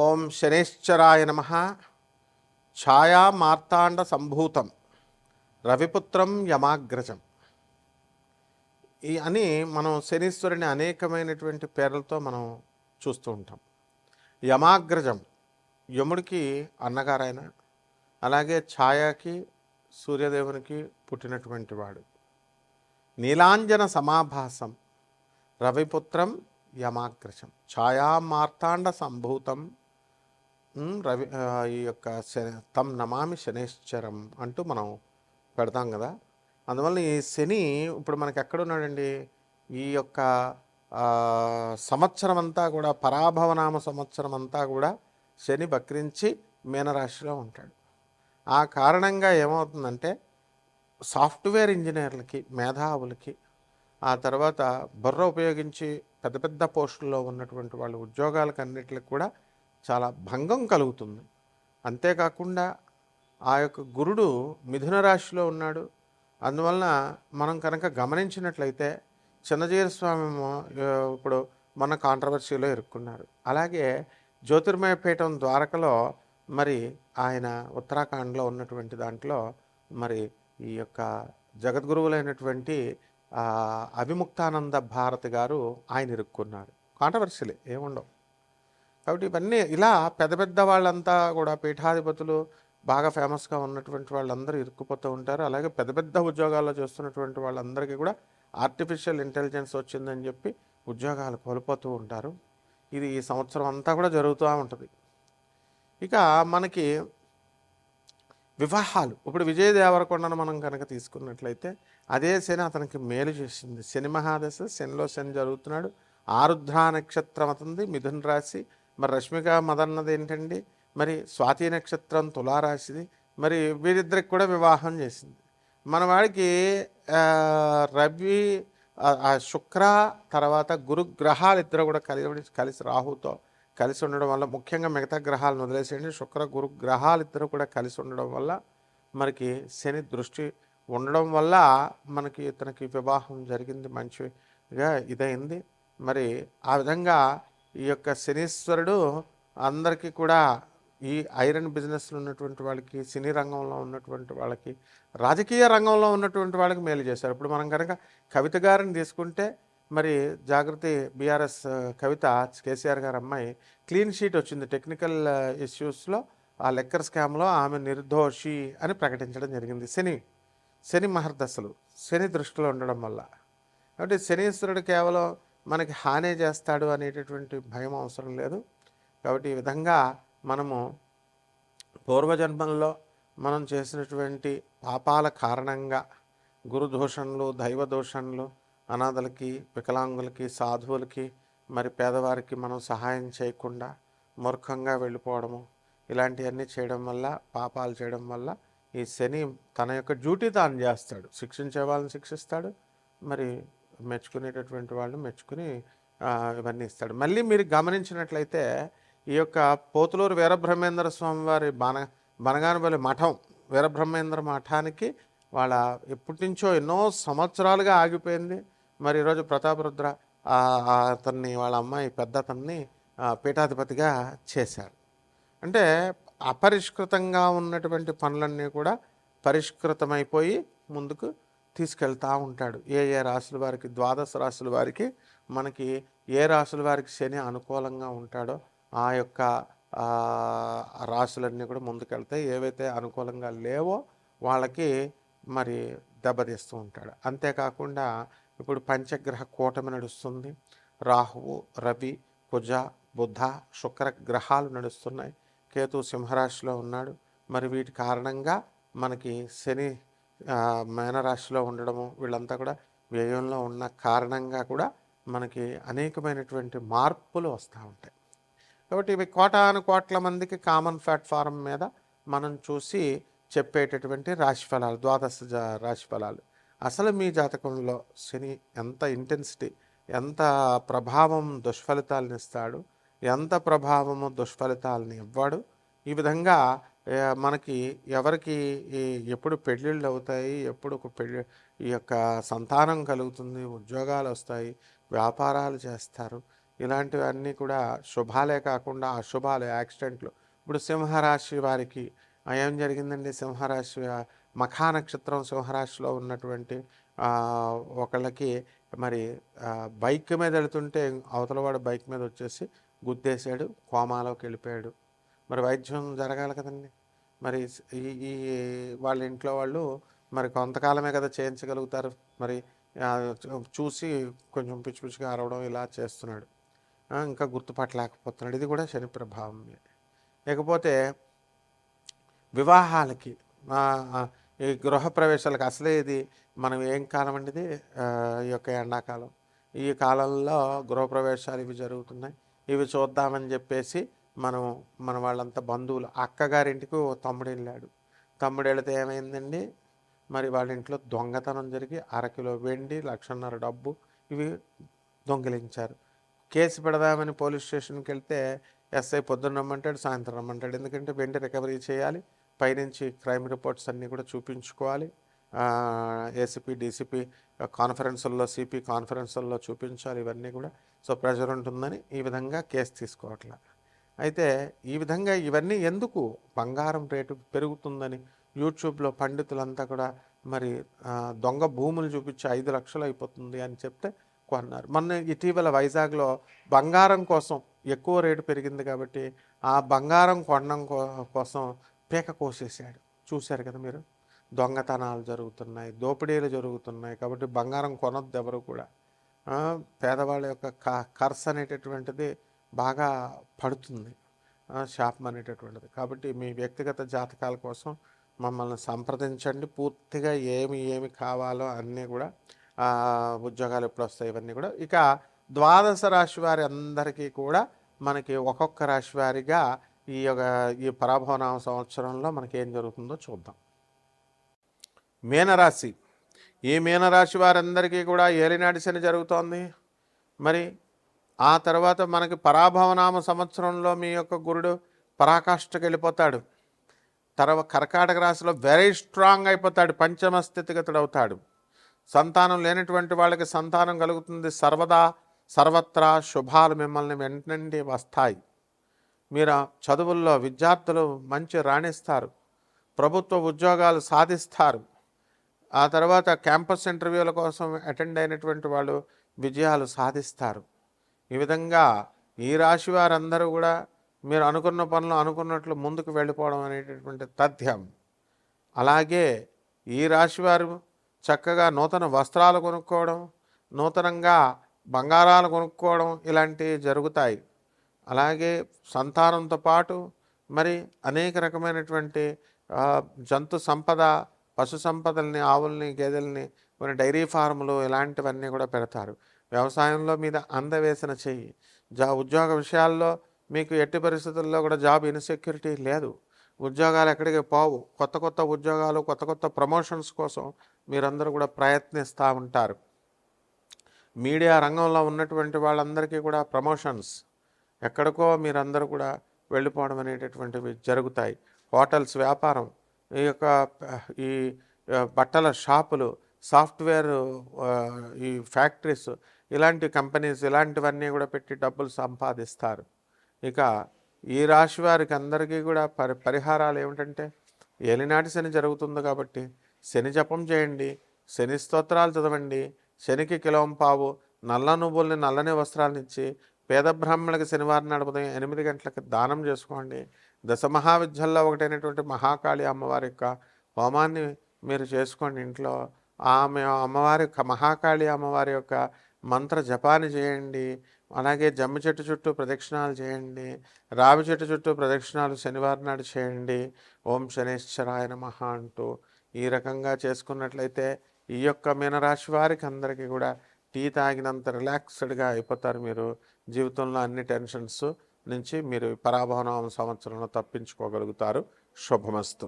ఓం శనేశ్చరాయ నమ. ఛాయా మార్తాండ సంభూతం రవిపుత్రం యమాగ్రజం అని మనం శనీశ్వరుని అనేకమైనటువంటి పేర్లతో మనం చూస్తూ ఉంటాం. యమాగ్రజం యముడికి అన్నగారైన, అలాగే ఛాయాకి సూర్యదేవునికి పుట్టినటువంటి వాడు. నీలాంజన సమాభాసం రవిపుత్రం యమాగ్రజం ఛాయా మార్తాండ సంభూతం రవి ఈ యొక్క తం నమామి శనేశ్వరం అంటూ మనం పెడతాం కదా. అందువల్ల ఈ శని ఇప్పుడు మనకి ఎక్కడున్నాడండి? ఈ యొక్క సంవత్సరం అంతా కూడా, పరాభవనామ సంవత్సరం అంతా కూడా శని వక్రించి మీనరాశిలో ఉంటాడు. ఆ కారణంగా ఏమవుతుందంటే సాఫ్ట్వేర్ ఇంజనీర్లకి, మేధావులకి, ఆ తర్వాత బుర్ర ఉపయోగించి పెద్ద పెద్ద పోస్టుల్లో ఉన్నటువంటి వాళ్ళ ఉద్యోగాలకు అన్నిటికి కూడా చాలా భంగం కలుగుతుంది. అంతేకాకుండా ఆ యొక్క గురుడు మిథున రాశిలో ఉన్నాడు. అందువలన మనం కనుక గమనించినట్లయితే చిన్నజీర స్వామి ఇప్పుడు మన కాంట్రవర్సీలో ఇరుక్కున్నారు. అలాగే జ్యోతిర్మయ పీఠం ద్వారకలో మరి ఆయన ఉత్తరాఖండ్లో ఉన్నటువంటి దాంట్లో మరి ఈ యొక్క జగద్గురువులైనటువంటి అవిముక్తానంద భారతి గారు ఆయన ఇరుక్కున్నారు. కాంట్రవర్సీలే ఏముండవు. కాబట్టి ఇవన్నీ ఇలా పెద్ద పెద్ద వాళ్ళంతా కూడా పీఠాధిపతులు, బాగా ఫేమస్గా ఉన్నటువంటి వాళ్ళందరూ ఇరుక్కుపోతూ ఉంటారు. అలాగే పెద్ద పెద్ద ఉద్యోగాల్లో చేస్తున్నటువంటి వాళ్ళందరికీ కూడా ఆర్టిఫిషియల్ ఇంటెలిజెన్స్ వచ్చిందని చెప్పి ఉద్యోగాలు కోల్పోతూ ఉంటారు. ఇది ఈ సంవత్సరం అంతా కూడా జరుగుతూ ఉంటుంది. ఇక మనకి వివాహాలు, ఇప్పుడు విజయ దేవరకొండను మనం కనుక తీసుకున్నట్లయితే అదే శని అతనికి మేలు చేసింది. శని మహాదశ, శనిలో శని జరుగుతున్నాడు. ఆరుద్ర నక్షత్రం అతనిది మిథున రాశి. మరి రష్మిక మదన్నది ఏంటండి? మరి స్వాతి నక్షత్రం తులారాశిది. మరి వీరిద్దరికి కూడా వివాహం చేసింది. మన వాడికి రవి, శుక్ర, తర్వాత గురుగ్రహాలు ఇద్దరు కూడా కలిసి రాహుతో కలిసి ఉండడం వల్ల, ముఖ్యంగా మిగతా గ్రహాలను వదిలేసేయండి, శుక్ర గురు గ్రహాలు ఇద్దరు కూడా కలిసి ఉండడం వల్ల మనకి శని దృష్టి ఉండడం వల్ల మనకి ఇతనికి వివాహం జరిగింది, మంచిగా ఇదైంది. మరి ఆ విధంగా ఈ యొక్క శనీశ్వరుడు అందరికీ కూడా ఈ ఐరన్ బిజినెస్లో ఉన్నటువంటి వాళ్ళకి, సినీ రంగంలో ఉన్నటువంటి వాళ్ళకి, రాజకీయ రంగంలో ఉన్నటువంటి వాళ్ళకి మేలు చేశారు. ఇప్పుడు మనం కనుక కవిత గారిని తీసుకుంటే మరి జాగృతి బీఆర్ఎస్ కవిత, కేసీఆర్ గారి అమ్మాయి, క్లీన్ షీట్ వచ్చింది టెక్నికల్ ఇష్యూస్లో. ఆ లెక్కర్ స్కామ్లో ఆమె నిర్దోషి అని ప్రకటించడం జరిగింది. శని మహర్దశలు శని దృష్టిలో ఉండడం వల్ల. కాబట్టి శనీశ్వరుడు కేవలం మనకి హాని చేస్తాడు అనేటటువంటి భయం అవసరం లేదు. కాబట్టి ఈ విధంగా మనము పూర్వజన్మల్లో మనం చేసినటువంటి పాపాల కారణంగా గురుదోషణలు, దైవ దోషణలు, అనాథలకి, వికలాంగులకి, సాధువులకి, మరి పేదవారికి మనం సహాయం చేయకుండా మూర్ఖంగా వెళ్ళిపోవడము, ఇలాంటివన్నీ చేయడం వల్ల, పాపాలు చేయడం వల్ల ఈ శని తన యొక్క డ్యూటీ తాను చేస్తాడు. శిక్షించే వాళ్ళని శిక్షిస్తాడు, మరి మెచ్చుకునేటటువంటి వాళ్ళు మెచ్చుకుని ఇవన్నీ ఇస్తాడు. మళ్ళీ మీరు గమనించినట్లయితే ఈ యొక్క పోతులూరు వీరబ్రహ్మేంద్ర స్వామి వారి బనగానపల్లి మఠం, వీరబ్రహ్మేంద్ర మఠానికి వాళ్ళ ఎప్పటి నుంచో ఎన్నో సంవత్సరాలుగా ఆగిపోయింది. మరి ఈరోజు ప్రతాపరుద్ర అతన్ని, వాళ్ళ అమ్మాయి పెద్ద అతన్ని పీఠాధిపతిగా చేశారు. అంటే అపరిష్కృతంగా ఉన్నటువంటి పనులన్నీ కూడా పరిష్కృతమైపోయి ముందుకు తీసుకెళ్తూ ఉంటాడు. ఏ రాశుల వారికి, ద్వాదశ రాశుల వారికి, మనకి ఏ రాశుల వారికి శని అనుకూలంగా ఉంటాడో ఆ యొక్క రాశులన్నీ కూడా ముందుకెళ్తాయి. ఏవైతే అనుకూలంగా లేవో వాళ్ళకి మరి దెబ్బతీస్తూ ఉంటాడు. అంతేకాకుండా ఇప్పుడు పంచగ్రహ కూటమి నడుస్తుంది. రాహువు, రవి, కుజ, బుధ, శుక్ర గ్రహాలు నడుస్తున్నాయి. కేతు సింహరాశిలో ఉన్నాడు. మరి వీటి కారణంగా మనకి శని మేనరాశిలో ఉండడము, వీళ్ళంతా కూడా వ్యయంలో ఉన్న కారణంగా కూడా మనకి అనేకమైనటువంటి మార్పులు వస్తూ ఉంటాయి. కాబట్టి ఇవి కోటాను కోట్ల మందికి కామన్ ప్లాట్ఫారం మీద మనం చూసి చెప్పేటటువంటి రాశిఫలాలు, ద్వాదశ రాశిఫలాలు. అసలు మీ జాతకంలో శని ఎంత ఇంటెన్సిటీ, ఎంత ప్రభావం దుష్ఫలితాలను ఇస్తాడు, ఎంత ప్రభావము దుష్ఫలితాలను ఇవ్వడు, ఈ విధంగా మనకి ఎవరికి ఎప్పుడు పెళ్ళిళ్ళు అవుతాయి, ఎప్పుడు ఈ యొక్క సంతానం కలుగుతుంది, ఉద్యోగాలు వస్తాయి, వ్యాపారాలు చేస్తారు, ఇలాంటివన్నీ కూడా శుభాలే కాకుండా అశుభాలు, యాక్సిడెంట్లు. ఇప్పుడు సింహరాశి వారికి ఏం జరిగిందండి? సింహరాశి మఖా నక్షత్రం సింహరాశిలో ఉన్నటువంటి ఒకళ్ళకి మరి బైక్ మీద వెళుతుంటే అవతలవాడు బైక్ మీద వచ్చేసి గుద్దేశాడు, కోమాలోకి వెళ్ళిపోయాడు. మరి వైద్యం జరగాలి కదండి. మరి ఈ ఈ వాళ్ళ ఇంట్లో వాళ్ళు మరి కొంతకాలమే కదా చేయించగలుగుతారు. మరి చూసి కొంచెం పిచ్చి పిచ్చిగా అరవడం ఇలా చేస్తున్నాడు. ఇంకా గుర్తుపట్టలేకపోతున్నాడు. ఇది కూడా శని ప్రభావమే. లేకపోతే వివాహాలకి ఈ గృహప్రవేశాలకు అసలే ఇది మనం ఏం కాలం అండి ఇది, ఈ యొక్క ఎండాకాలం. ఈ కాలంలో గృహప్రవేశాలు ఇవి జరుగుతున్నాయి. ఇవి చూద్దామని చెప్పేసి మన వాళ్ళంతా బంధువులు, అక్కగారింటికి తమ్ముడు వెళ్ళాడు. తమ్ముడు వెళితే ఏమైందండి? మరి వాళ్ళ ఇంట్లో దొంగతనం జరిగి అరకిలో వెండి, 1,50,000 డబ్బు ఇవి దొంగిలించారు. కేసు పెడదామని పోలీస్ స్టేషన్కి వెళ్తే ఎస్ఐ పొద్దున్న రమ్మంటాడు, సాయంత్రం రమ్మంటాడు. ఎందుకంటే వెండి రికవరీ చేయాలి, పైనుంచి క్రైమ్ రిపోర్ట్స్ అన్నీ కూడా చూపించుకోవాలి. ఏసీపీ, డీసీపీ కాన్ఫరెన్సుల్లో, సిపి కాన్ఫరెన్సుల్లో చూపించాలి ఇవన్నీ కూడా. సో ప్రెజర్ ఉంటుందని ఈ విధంగా కేసు తీసుకోవట్ల. అయితే ఈ విధంగా ఇవన్నీ ఎందుకు? బంగారం రేటు పెరుగుతుందని యూట్యూబ్లో పండితులంతా కూడా మరి దొంగ భూములు చూపించి 5 లక్షలు అయిపోతుంది అని చెప్తే కొన్నారు. మొన్న ఇటీవల వైజాగ్లో బంగారం కోసం ఎక్కువ రేటు పెరిగింది కాబట్టి ఆ బంగారం కొనడం కోసం పీక కోసేసాడు. చూశారు కదా మీరు. దొంగతనాలు జరుగుతున్నాయి, దోపిడీలు జరుగుతున్నాయి. కాబట్టి బంగారం కొనొద్దు ఎవరు కూడా. పేదవాళ్ళ యొక్క ఖర్చు అనేటటువంటిది బాగా పడుతుంది, శాపం అనేటటువంటిది. కాబట్టి మీ వ్యక్తిగత జాతకాల కోసం మమ్మల్ని సంప్రదించండి. పూర్తిగా ఏమి కావాలో అన్నీ కూడా, ఉద్యోగాలు ఎప్పుడు వస్తాయి ఇవన్నీ కూడా. ఇక ద్వాదశ రాశి వారి అందరికీ కూడా మనకి ఒక్కొక్క రాశి వారిగా ఈ పరాభవనామ సంవత్సరంలో మనకి ఏం జరుగుతుందో చూద్దాం. మీనరాశి. ఈ మీనరాశి వారందరికీ కూడా ఏలినాటి శని జరుగుతోంది. మరి ఆ తర్వాత మనకి పరాభవనామ సంవత్సరంలో మీ యొక్క గురుడు పరాకాష్ఠకి వెళ్ళిపోతాడు. కర్కాటక రాశిలో వెరీ స్ట్రాంగ్ అయిపోతాడు, పంచమ స్థితిగతుడు అవుతాడు. సంతానం లేనటువంటి వాళ్ళకి సంతానం కలుగుతుంది. సర్వత్రా శుభాలు మిమ్మల్ని వెంటనే వస్తాయి. మీరు చదువుల్లో విద్యార్థులు మంచి రాణిస్తారు, ప్రభుత్వ ఉద్యోగాలు సాధిస్తారు. ఆ తర్వాత క్యాంపస్ ఇంటర్వ్యూల కోసం అటెండ్ అయినటువంటి వాళ్ళు విజయాలు సాధిస్తారు. ఈ విధంగా ఈ రాశి వారందరూ కూడా మీరు అనుకున్న పనులు అనుకున్నట్లు ముందుకు వెళ్ళిపోవడం అనేటటువంటి తథ్యం. అలాగే ఈ రాశివారు చక్కగా నూతన వస్త్రాలు కొనుక్కోవడం, నూతనంగా బంగారాలు కొనుక్కోవడం ఇలాంటివి జరుగుతాయి. అలాగే సంతానంతో పాటు మరి అనేక రకమైనటువంటి జంతు సంపద, పశు సంపదల్ని, ఆవుల్ని, గేదెల్ని, కొన్ని డైరీ ఫార్ములు ఇలాంటివన్నీ కూడా పెడతారు. వ్యవసాయంలో మీద అందవేసిన చెయ్యి. ఉద్యోగ విషయాల్లో మీకు ఎట్టి పరిస్థితుల్లో కూడా జాబ్ ఇన్సెక్యూరిటీ లేదు. ఉద్యోగాలు ఎక్కడికి పోవు. కొత్త ఉద్యోగాలు, కొత్త ప్రమోషన్స్ కోసం మీరందరూ కూడా ప్రయత్నిస్తూ ఉంటారు. మీడియా రంగంలో ఉన్నటువంటి వాళ్ళందరికీ కూడా ప్రమోషన్స్, ఎక్కడికో మీరందరూ కూడా వెళ్ళిపోవడం అనేటటువంటివి జరుగుతాయి. హోటల్స్ వ్యాపారం, ఈ బట్టల షాపులు, సాఫ్ట్వేర్, ఈ ఫ్యాక్టరీస్, ఇలాంటి కంపెనీస్ ఇలాంటివన్నీ కూడా పెట్టి డబ్బులు సంపాదిస్తారు. ఇక ఈ రాశి వారికి అందరికీ కూడా పరిహారాలు ఏమిటంటే, ఏలినాటి శని జరుగుతుంది కాబట్టి శని జపం చేయండి, శని స్తోత్రాలు చదవండి, శనికి కిలోంపావు నల్ల నువ్వుల్ని, నల్లని వస్త్రాలను ఇచ్చి పేద బ్రాహ్మణులకి శనివారం నాడు ఉదయం 8 గంటలకు దానం చేసుకోండి. దశమహావిద్యల్లో ఒకటైనటువంటి మహాకాళి అమ్మవారి యొక్క హోమాన్ని మీరు చేసుకోండి ఇంట్లో. ఆమె అమ్మవారి యొక్క మహాకాళి అమ్మవారి యొక్క మంత్ర జపాన్ని చేయండి. అలాగే జమ్మి చెట్టు చుట్టూ ప్రదక్షిణాలు చేయండి, రావి చెట్టు చుట్టూ ప్రదక్షిణాలు శనివారం నాడు చేయండి. ఓం శనేశ్వరాయ నమః అంటూ ఈ రకంగా చేసుకున్నట్లయితే ఈ యొక్క మీనరాశి వారికి అందరికీ కూడా టీ తాగినంత రిలాక్స్డ్గా అయిపోతారు. మీరు జీవితంలో అన్ని టెన్షన్స్ నుంచి మీరు పరాభవనామ సంవత్సరంలో తప్పించుకోగలుగుతారు. శుభమస్తు.